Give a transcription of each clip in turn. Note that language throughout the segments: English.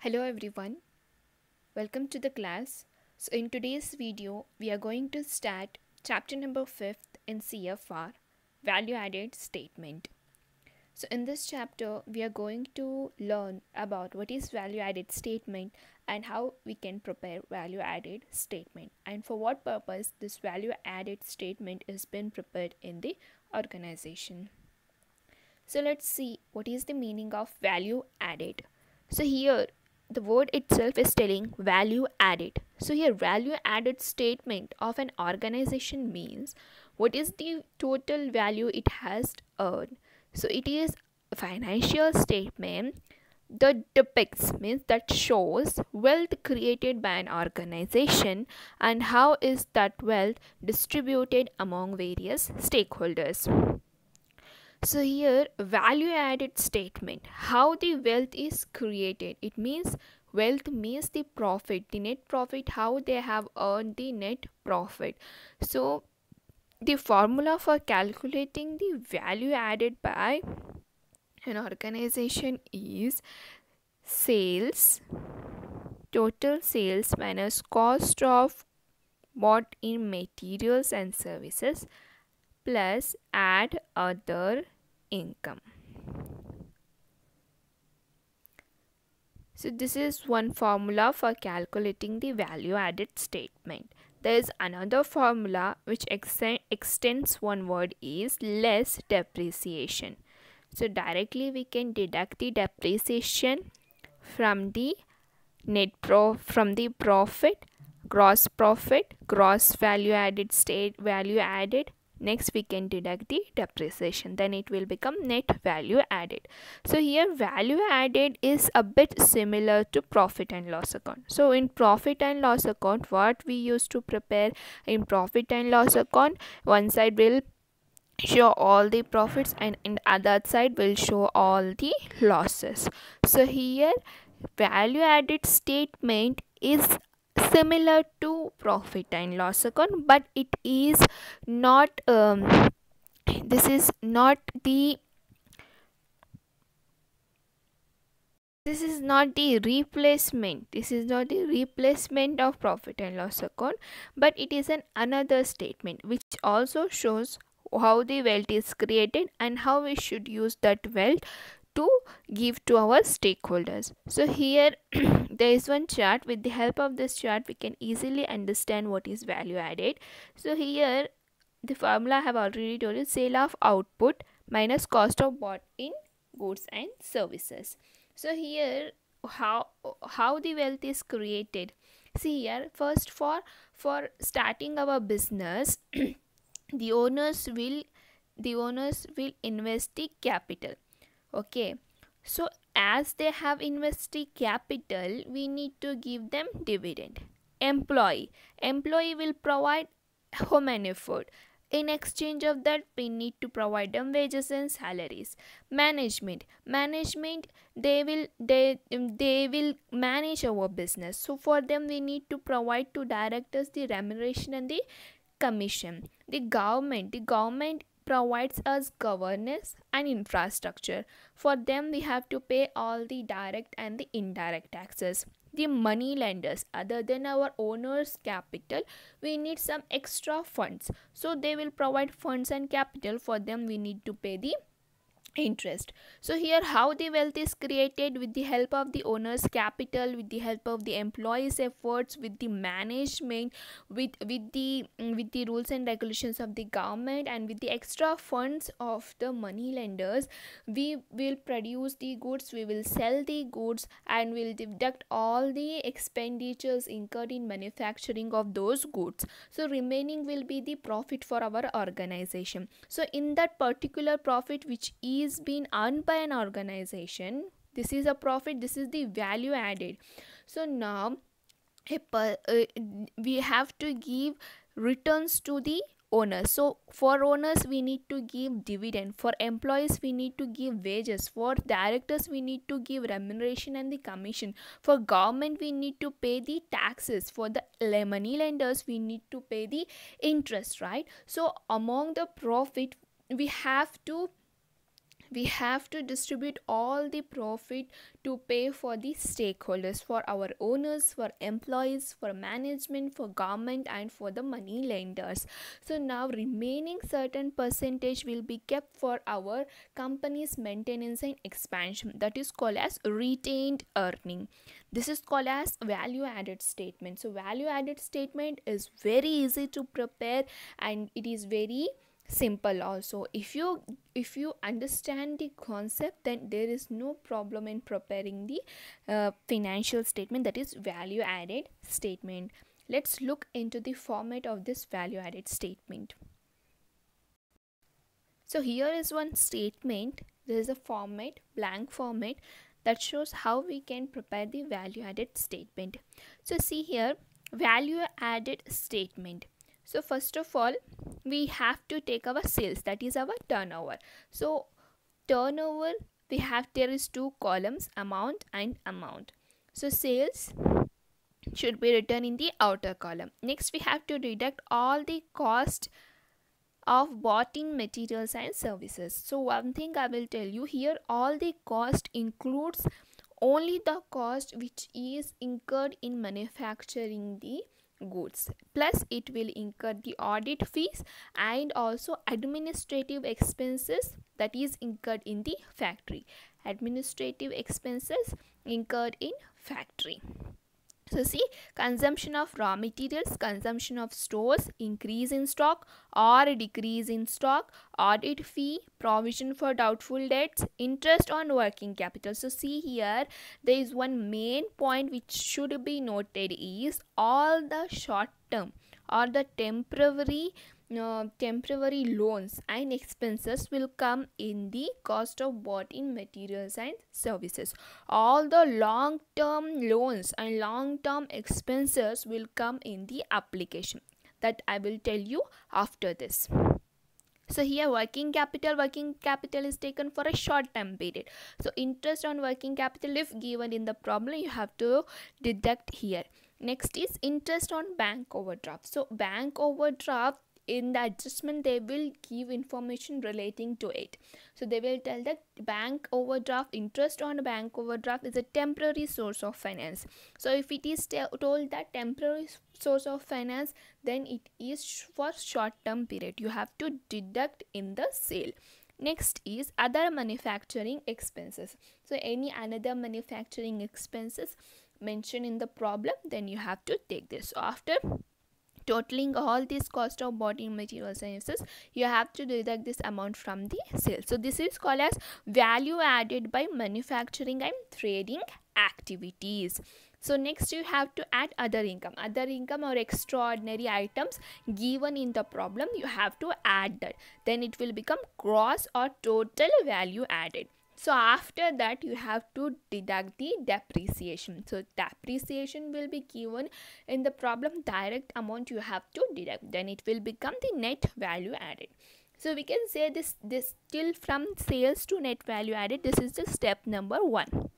Hello everyone, welcome to the class. So in today's video, we are going to start chapter number 5th in CFR, Value Added Statement. So in this chapter, we are going to learn about what is value added statement and how we can prepare value added statement and for what purpose this value added statement is been prepared in the organization. So let's see what is the meaning of value added. So here the word itself is telling value added. So here value added statement of an organization means what is the total value it has earned. So it is a financial statement that depicts means that shows wealth created by an organization and how is that wealth distributed among various stakeholders. So here value added statement, how the wealth is created. It means wealth means the profit, the net profit, how they have earned the net profit. So the formula for calculating the value added by an organization is sales, total sales minus cost of bought in materials and services plus add other income. So this is one formula for calculating the value added statement. There is another formula which extends one word is less depreciation. So directly we can deduct the depreciation from the from the profit, gross value added value added. Next we can deduct the depreciation, then it will become net value added. So here value added is a bit similar to profit and loss account. So in profit and loss account, what we used to prepare in profit and loss account, one side will show all the profits and in other side will show all the losses. So here value added statement is similar to profit and loss account, but it is not this is not the replacement, this is not the replacement of profit and loss account, but it is an another statement which also shows how the wealth is created and how we should use that wealth to give to our stakeholders. So here there is one chart. With the help of this chart we can easily understand what is value added. So here the formula I have already told you, sale of output minus cost of bought in goods and services. So here how the wealth is created. See here, first for starting our business the owners will invest the capital. Okay, so as they have invested capital, we need to give them dividend. Employee will provide how many food. In exchange of that, we need to provide them wages and salaries. Management they will manage our business. So for them we need to provide to directors the remuneration and the commission. The government provides us governance and infrastructure. For them we have to pay all the direct and the indirect taxes. The money lenders, other than our owners capital, we need some extra funds, so they will provide funds and capital. For them we need to pay the interest. So here how the wealth is created, with the help of the owner's capital, with the help of the employees efforts, with the management, with the rules and regulations of the government, and with the extra funds of the money lenders, we will produce the goods, we will sell the goods, and will deduct all the expenditures incurred in manufacturing of those goods. So remaining will be the profit for our organization. So in that particular profit which is been earned by an organization, this is a profit, this is the value added. So now we have to give returns to the owners. So for owners we need to give dividend, for employees we need to give wages, for directors we need to give remuneration and the commission, for government we need to pay the taxes, for the money lenders we need to pay the interest, right? So among the profit we have to we have to distribute all the profit to pay for the stakeholders, for our owners, for employees, for management, for government, and for the money lenders. So now remaining certain percentage will be kept for our company's maintenance and expansion. That is called as retained earning. This is called as value added statement. So value added statement is very easy to prepare, and it is very simple also. If you understand the concept, then there is no problem in preparing the financial statement, that is value added statement. Let's look into the format of this value added statement. So here is one statement. There is a format, blank format, that shows how we can prepare the value added statement. So see here, value added statement. So first of all, we have to take our sales, that is our turnover. So turnover, we have, there is two columns, amount and amount. So sales should be written in the outer column. Next we have to deduct all the cost of bought in materials and services. So one thing I will tell you here, all the cost includes only the cost which is incurred in manufacturing the goods, plus it will incur the audit fees and also administrative expenses that is incurred in the factory. Administrative expenses incurred in factory. So see, consumption of raw materials, consumption of stores, increase in stock or decrease in stock, audit fee, provision for doubtful debts, interest on working capital. So see here, there is one main point which should be noted is all the short term or the temporary loans and expenses will come in the cost of bought in materials and services. All the long term loans and long term expenses will come in the application, that I will tell you after this. So here working capital is taken for a short term period. So interest on working capital, if given in the problem, you have to deduct here. Next is interest on bank overdraft. So bank overdraft, in the adjustment they will give information relating to it. So they will tell that bank overdraft, interest on bank overdraft is a temporary source of finance. So if it is told that temporary source of finance, then it is for short term period. You have to deduct in the sale. Next is other manufacturing expenses. So any another manufacturing expenses mentioned in the problem, then you have to take this. So after totaling all these cost of bought in materials and services, you have to deduct this amount from the sales. So this is called as value added by manufacturing and trading activities. So next you have to add other income or extraordinary items given in the problem. You have to add that, then it will become gross or total value added. So after that you have to deduct the depreciation. So depreciation will be given in the problem, direct amount you have to deduct, then it will become the net value added. So we can say this till from sales to net value added, this is the step number 1,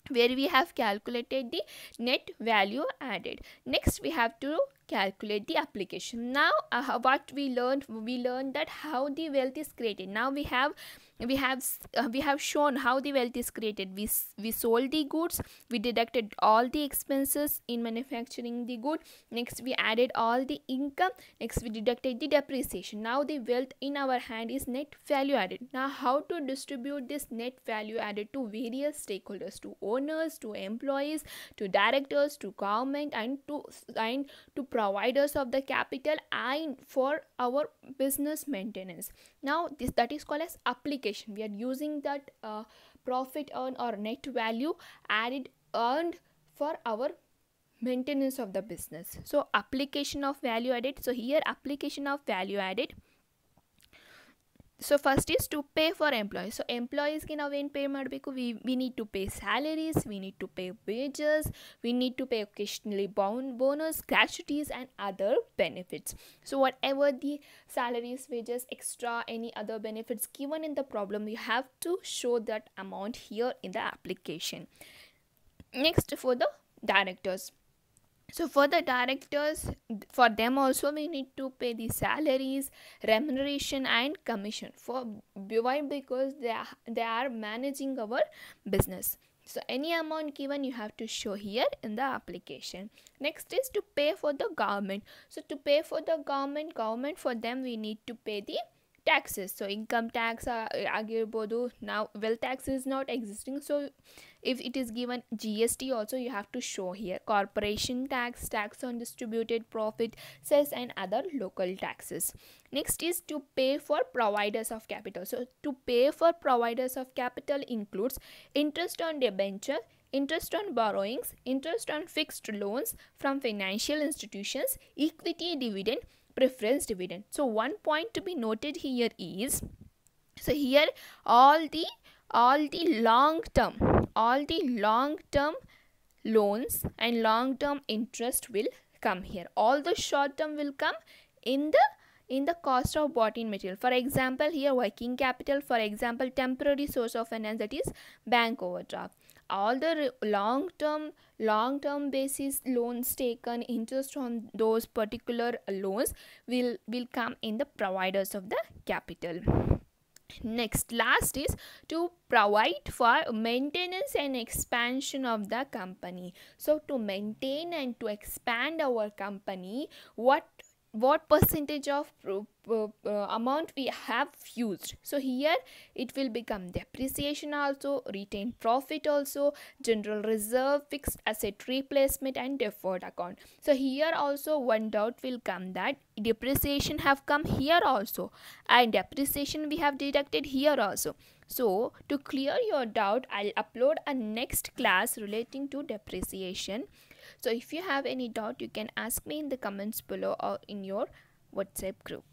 where we have calculated the net value added. Next we have to calculate the application. Now what we learned that how the wealth is created. Now we have shown how the wealth is created. We sold the goods, we deducted all the expenses in manufacturing the good, next we added all the income, next we deducted the depreciation. Now the wealth in our hand is net value added. Now how to distribute this net value added to various stakeholders, to owners, to employees, to directors, to government, and to providers of the capital, and for our business maintenance. Now that is called as application. We are using that profit earned or net value earned for our maintenance of the business. So application of value added. So here application of value added. So first is to pay for employees. So employees ಗೆ ನಾವು ಏನು pay ಮಾಡಬೇಕು? We need to pay salaries, we need to pay wages, we need to pay occasionally bonus, gratuities, and other benefits. So whatever the salaries, wages, extra, any other benefits given in the problem, you have to show that amount here in the application. Next, for the directors. So for the directors, for them also we need to pay the salaries, remuneration and commission. For why? Because they are managing our business. So any amount given you have to show here in the application. Next is to pay for the government. So to pay for the government for them we need to pay the taxes. So income tax ಆಗಿರ್ಬೋದು. Now wealth tax is not existing, so if it is given GST also you have to show here. Corporation tax, tax on distributed profit, cess and other local taxes. Next is to pay for providers of capital. So to pay for providers of capital includes interest on debenture, interest on borrowings, interest on fixed loans from financial institutions, equity dividend, preference dividend. So one point to be noted here is, so here all the long term loans and long term interest will come here. All the short term will come in the cost of bought in material. For example, here working capital, for example temporary source of finance, that is bank overdraft. All the long term basis loans taken, interest on those particular loans will come in the providers of the capital. Next, last is to provide for maintenance and expansion of the company. So to maintain and to expand our company, what percentage of amount we have used. So here it will become depreciation also, retained profit also, general reserve, fixed asset replacement and deferred account. So here also one doubt will come that depreciation have come here also and depreciation we have deducted here also. So to clear your doubt, I'll upload a next class relating to depreciation. So if you have any doubt, you can ask me in the comments below or in your WhatsApp group.